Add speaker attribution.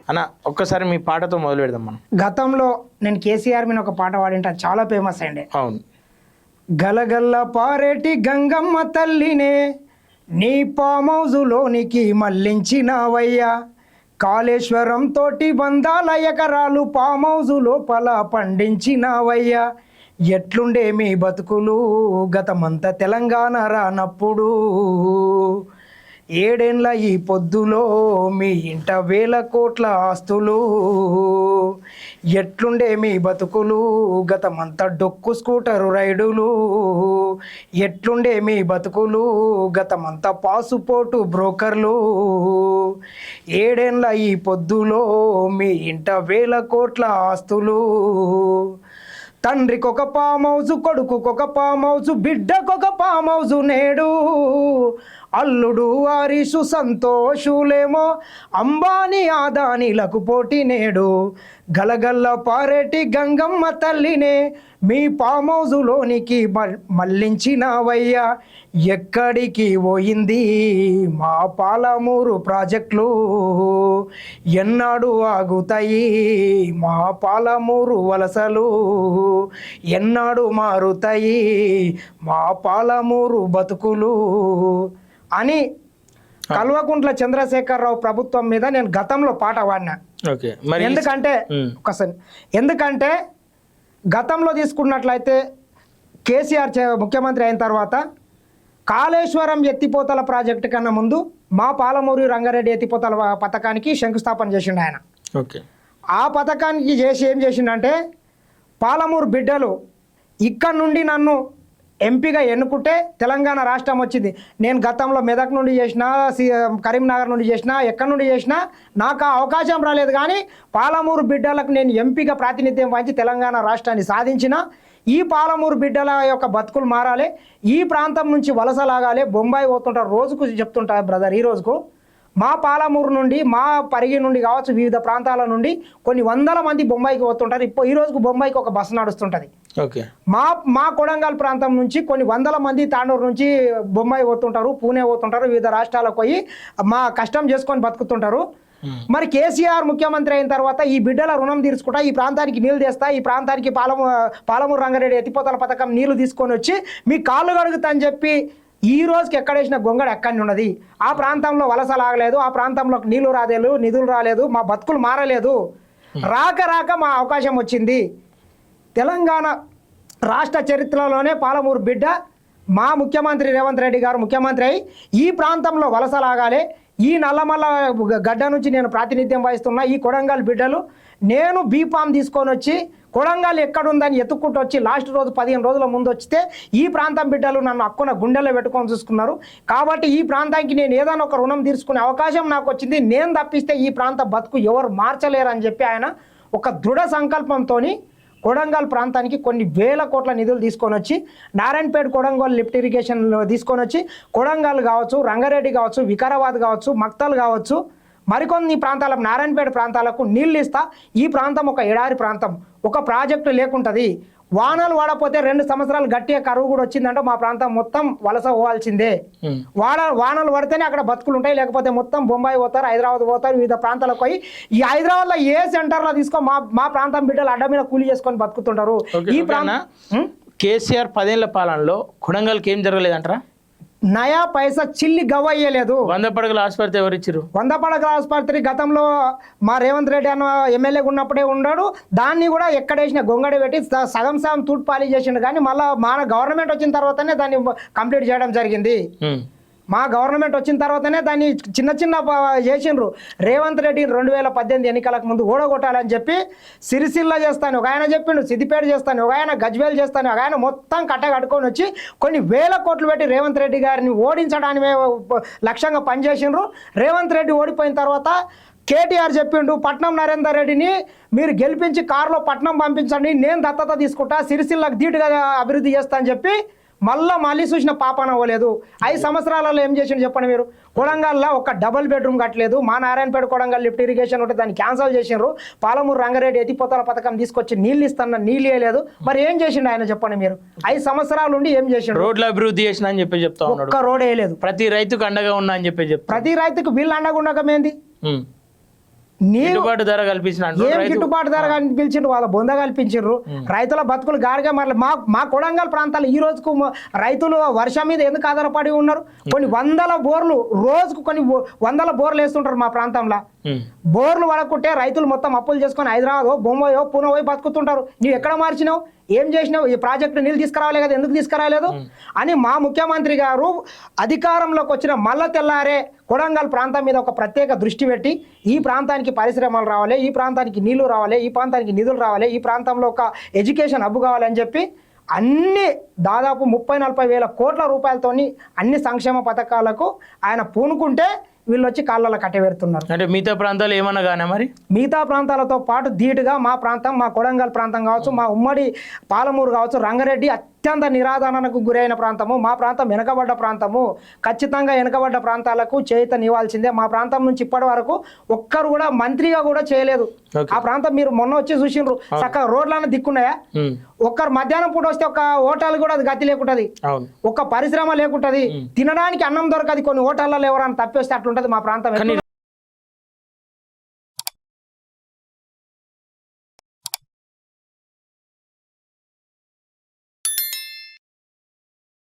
Speaker 1: అన్న ఒక్కసారి మీ పాటతో మొదలు పెడదాం మనం.
Speaker 2: గతంలో నేను కేసీఆర్ మీద ఒక పాట పాడింటే అది చాలా ఫేమస్ అయింది.
Speaker 1: అవును.
Speaker 2: గలగల్ల పారేటి గంగమ్మ తల్లినే నీ పామౌజులోనికి మళ్ళించినావయ్యా, కాళేశ్వరం తోటి వందల ఎకరాలు పామౌజు లోపల పండించినావయ్యా, ఎట్లుండే మీ బతుకులు గతమంతా తెలంగాణ రానప్పుడు, ఏడేండ్ల ఈ పొద్దులో మీ ఇంట 1000 కోట్ల ఆస్తులు, ఎట్లుండే మీ బతుకులు గతమంతా డొక్కు స్కూటరు రైడులు, ఎట్లుండే మీ బతుకులు గతమంతా పాసుపోటు బ్రోకర్లు, ఏడేండ్ల ఈ పొద్దులో మీ ఇంట 1000 కోట్ల ఆస్తులు, తండ్రికొక ఫామ్ హౌస్, కొడుకుకొక ఫామ్ హౌస్, బిడ్డకొక ఫామ్ హౌస్, నేడు అల్లుడు వారిసు సంతోషులేమో అంబానీ ఆదానీలకు పోటీ నేడు, గలగల్ల పారేటి గంగమ్మ తల్లినే మీ ఫామ్ హౌజులోనికి మళ్ళించినావయ్యా, ఎక్కడికి పోయింది మా పాలమూరు ప్రాజెక్టులు, ఎన్నాడు ఆగుతాయి మా పాలమూరు వలసలు, ఎన్నాడు మారుతాయి మా పాలమూరు బతుకులు అని కల్వకుంట్ల చంద్రశేఖరరావు ప్రభుత్వం మీద నేను గతంలో పాట పాడినా. ఎందుకంటే గతంలో తీసుకున్నట్లయితే కేసీఆర్ ముఖ్యమంత్రి అయిన తర్వాత కాళేశ్వరం ఎత్తిపోతల ప్రాజెక్టు కన్నా ముందు మా పాలమూరు రంగారెడ్డి ఎత్తిపోతల పథకానికి శంకుస్థాపన చేసిండు ఆయన. ఆ పథకానికి చేసి ఏం చేసిండంటే, పాలమూరు బిడ్డలు ఇక్కడ నుండి నన్ను ఎంపీగా ఎన్నుకుంటే తెలంగాణ రాష్ట్రం వచ్చింది, నేను గతంలో మెదక్ నుండి చేసిన, కరీంనగర్ నుండి చేసిన, ఎక్కడి నుండి చేసినా నాకు ఆ అవకాశం రాలేదు, కానీ పాలమూరు బిడ్డలకు నేను ఎంపీగా ప్రాతినిధ్యం వహించి తెలంగాణ రాష్ట్రాన్ని సాధించిన, ఈ పాలమూరు బిడ్డల యొక్క బతుకులు మారాలి, ఈ ప్రాంతం నుంచి వలసలాగాలి, బొంబాయి పోతుంటారు రోజుకు చెప్తుంటారు బ్రదర్. ఈ రోజుకు మా పాలమూరు నుండి, మా పరిగి నుండి కావచ్చు, వివిధ ప్రాంతాల నుండి కొన్ని వందల మంది బొంబాయికి పోతుంటారు. ఈ రోజుకు బొంబాయికి ఒక బస్సు నడుస్తుంటుంది. మా కొడంగల్ ప్రాంతం నుంచి కొన్ని వందల మంది తాండూరు నుంచి బొంబాయి పోతుంటారు, పూణే పోతుంటారు, వివిధ రాష్ట్రాలకు పోయి మా కష్టం చేసుకొని బతుకుతుంటారు. మరి కేసీఆర్ ముఖ్యమంత్రి అయిన తర్వాత ఈ బిడ్డల రుణం తీర్చుకుంటా, ఈ ప్రాంతానికి నీళ్లు తెస్తా, ఈ ప్రాంతానికి పాలమూరు రంగారెడ్డి ఎత్తిపోతల పథకం నీళ్లు తీసుకొని వచ్చి మీ కాళ్ళు కడుగుతా అని చెప్పి ఈ రోజుకి ఎక్కడేసిన గొంగడ ఎక్కడి ఉన్నది. ఆ ప్రాంతంలో వలస లాగలేదు, ఆ ప్రాంతంలో నీళ్లు రాలేదు, నిధులు రాలేదు, మా బతుకులు మారలేదు. రాక మా అవకాశం వచ్చింది. తెలంగాణ రాష్ట్ర చరిత్రలోనే పాలమూరు బిడ్డ మా ముఖ్యమంత్రి రేవంత్ రెడ్డి గారు ముఖ్యమంత్రి అయి ఈ ప్రాంతంలో వలసలాగాలి, ఈ నల్లమల్ల గడ్డ నుంచి నేను ప్రాతినిధ్యం వహిస్తున్నా, ఈ కొడంగల్ బిడ్డలు నేను బీఫామ్ తీసుకొని వచ్చి కొడంగల్ ఎక్కడుందని ఎత్తుక్కుంటూ వచ్చి లాస్ట్ రోజు 15 రోజుల ముందు వచ్చితే ఈ ప్రాంతం బిడ్డలు నన్ను అక్కున గుండెల్లో పెట్టుకొని చూసుకున్నారు. కాబట్టి ఈ ప్రాంతానికి నేను ఏదైనా ఒక రుణం తీర్చుకునే అవకాశం నాకు వచ్చింది, నేను తప్పిస్తే ఈ ప్రాంత బతుకు ఎవరు మార్చలేరని చెప్పి ఆయన ఒక దృఢ సంకల్పంతో కొడంగల్ ప్రాంతానికి కొన్ని 1000 కోట్ల నిధులు తీసుకొని వచ్చి నారాయణపేట కొడంగల్ లిఫ్ట్ ఇరిగేషన్ తీసుకొని వచ్చి కొడంగల్ కావచ్చు, రంగారెడ్డి కావచ్చు, వికారాబాద్ కావచ్చు, మక్తల్ కావచ్చు, మరికొన్ని ప్రాంతాలకు, నారాయణపేట ప్రాంతాలకు నీళ్ళు ఇస్తా. ఈ ప్రాంతం ఒక ఎడారి ప్రాంతం, ఒక ప్రాజెక్టు లేకుంటుంది. వానలు వాడపోతే 2 సంవత్సరాలు గట్టిగా కరువు కూడా వచ్చిందంటే మా ప్రాంతం మొత్తం వలస పోవాల్సిందే. వానలు పడితేనే అక్కడ బతుకులు ఉంటాయి, లేకపోతే మొత్తం బొంబాయి పోతారు, హైదరాబాద్ పోతారు, వివిధ ప్రాంతాలకు పోయి ఈ హైదరాబాద్లో ఏ సెంటర్లో తీసుకో మా ప్రాంతం బిడ్డలు అడ్డ మీద కూలి చేసుకొని బతుకుతుంటారు. ఈ ప్రాంతం
Speaker 1: కేసీఆర్ 10 ఏళ్ల పాలనలో కొడంగల్కి ఏం జరగలేదంటారా?
Speaker 2: నయా పైసా చిల్లి గవ్వయ్యలేదు.
Speaker 1: 100 పడగల ఆసుపత్రి ఎవరు ఇచ్చారు?
Speaker 2: 100 పడగల ఆసుపత్రి గతంలో మా రేవంత్ రెడ్డి అన్న ఎమ్మెల్యేగా ఉన్నప్పుడే ఉన్నాడు. దాన్ని కూడా ఎక్కడేసిన గొంగడి పెట్టి సగం తూట్ పాలి చేసిండు, కానీ మళ్ళీ మన గవర్నమెంట్ వచ్చిన తర్వాతనే దాన్ని కంప్లీట్ చేయడం జరిగింది. మా గవర్నమెంట్ వచ్చిన తర్వాతనే దాన్ని చిన్న చేసిండ్రు. రేవంత్ రెడ్డి 2018 ఎన్నికలకు ముందు ఓడగొట్టాలని చెప్పి సిరిసిల్ల చేస్తాను ఒక ఆయన చెప్పిండు, సిద్దిపేట చేస్తాను ఒక ఆయన, గజ్వేల్ చేస్తాను ఒక ఆయన, మొత్తం కట్టుకొని వచ్చి కొన్ని 1000 కోట్లు పెట్టి రేవంత్ రెడ్డి గారిని ఓడించడానికి లక్ష్యంగా పనిచేసిండ్రు. రేవంత్ రెడ్డి ఓడిపోయిన తర్వాత కేటీఆర్ చెప్పిండు, పట్నం నరేందర్ రెడ్డిని మీరు గెలిపించి కారులో పట్నం పంపించండి, నేను దత్తత తీసుకుంటా, సిరిసిల్లకు ధీటుగా అభివృద్ధి చేస్తా అని చెప్పి మళ్ళీ చూసిన పాపన అవ్వలేదు. 5 సంవత్సరాలలో ఏం చేసిండు చెప్పండి మీరు? కొడంగల్లో ఒక డబుల్ బెడ్రూమ్ కట్టలేదు. మా నారాయణపేట కొడంగల్ లిఫ్ట్ ఇరిగేషన్ ఉంటే దాన్ని క్యాన్సల్ చేసిండ్రు. పాలమూరు రంగారెడ్డి ఎత్తిపోతల పథకం తీసుకొచ్చి నీళ్ళు ఇస్తాను, నీళ్ళు వేయలేదు. మరి ఏం చేసిండు ఆయన చెప్పండి మీరు? 5 సంవత్సరాలు ఉండి ఏం చేసిండు?
Speaker 1: రోడ్ల అభివృద్ధి చేసిన అని చెప్పి చెప్తా ఉన్నాడు.
Speaker 2: ఒక్క రోడ్ వేయలేదు.
Speaker 1: ప్రతి రైతుకు అండగా ఉన్నా అని చెప్పి
Speaker 2: ప్రతి రైతుకు వీళ్ళు అండగా ఉండకమేంది?
Speaker 1: గిట్టుబాటు ధర కల్పించిన
Speaker 2: ఏం గిట్టుబాటు ధర కల్పించారు, వాళ్ళ బొంద కల్పించారు. రైతుల బతుకులు గాడిగా మరలి మా కొడంగల్ ప్రాంతాలు ఈ రోజుకు రైతులు వర్షం మీద ఎందుకు ఆధారపడి ఉన్నారు? కొన్ని వందల బోర్లు రోజుకు కొన్ని వందల బోర్లు వేస్తుంటారు మా ప్రాంతంలో. బోర్లు వడకుంటే రైతులు మొత్తం అప్పులు చేసుకొని హైదరాబాద్ బొంబాయో పూనో పోయి బతుకుతుంటారు. నువ్వు ఎక్కడ మార్చినావు, ఏం చేసినావు? ఈ ప్రాజెక్టు నీళ్ళు తీసుకురావాలి కదా, ఎందుకు తీసుకురాలేదు అని మా ముఖ్యమంత్రి గారు అధికారంలోకి వచ్చిన మళ్ళా తెల్లారే కొడంగల్ ప్రాంతం మీద ఒక ప్రత్యేక దృష్టి పెట్టి ఈ ప్రాంతానికి పరిశ్రమలు రావాలి, ఈ ప్రాంతానికి నీళ్లు రావాలి, ఈ ప్రాంతానికి నిధులు రావాలి, ఈ ప్రాంతంలో ఒక ఎడ్యుకేషన్ హబ్ కావాలని చెప్పి అన్ని దాదాపు 30-40 వేల కోట్ల రూపాయలతోని అన్ని సంక్షేమ పథకాలకు ఆయన పూనుకుంటే వీళ్ళు వచ్చి కాళ్ళలో కట్టబెడుతున్నారు.
Speaker 1: అంటే మిగతా ప్రాంతాలు ఏమన్నా కానీ మరి
Speaker 2: మిగతా ప్రాంతాలతో పాటు ధీటుగా మా ప్రాంతం, మా కొడంగల్ ప్రాంతం కావచ్చు, మా ఉమ్మడి పాలమూరు కావచ్చు, రంగారెడ్డి అత్యంత నిరాదరణకు గురైన ప్రాంతము. మా ప్రాంతం వెనుకబడ్డ ప్రాంతము. ఖచ్చితంగా వెనుకబడ్డ ప్రాంతాలకు చేయూతనివ్వాల్సిందే. మా ప్రాంతం నుంచి ఇప్పటి వరకు ఒక్కరు కూడా మంత్రిగా కూడా చేయలేదు. ఆ ప్రాంతం మీరు మొన్న వచ్చి చూసిండ్రు, చక్కగా రోడ్లన్న దిక్కున్నాయా? ఒక్కరు మధ్యాహ్నం పూట వస్తే ఒక హోటల్ కూడా అది గతి లేకుంటది, ఒక్క పరిశ్రమ లేకుంటది, తినడానికి అన్నం దొరకదు. కొన్ని హోటళ్ళలో ఎవరైనా తప్పేస్తే అట్లుంటది మా ప్రాంతం.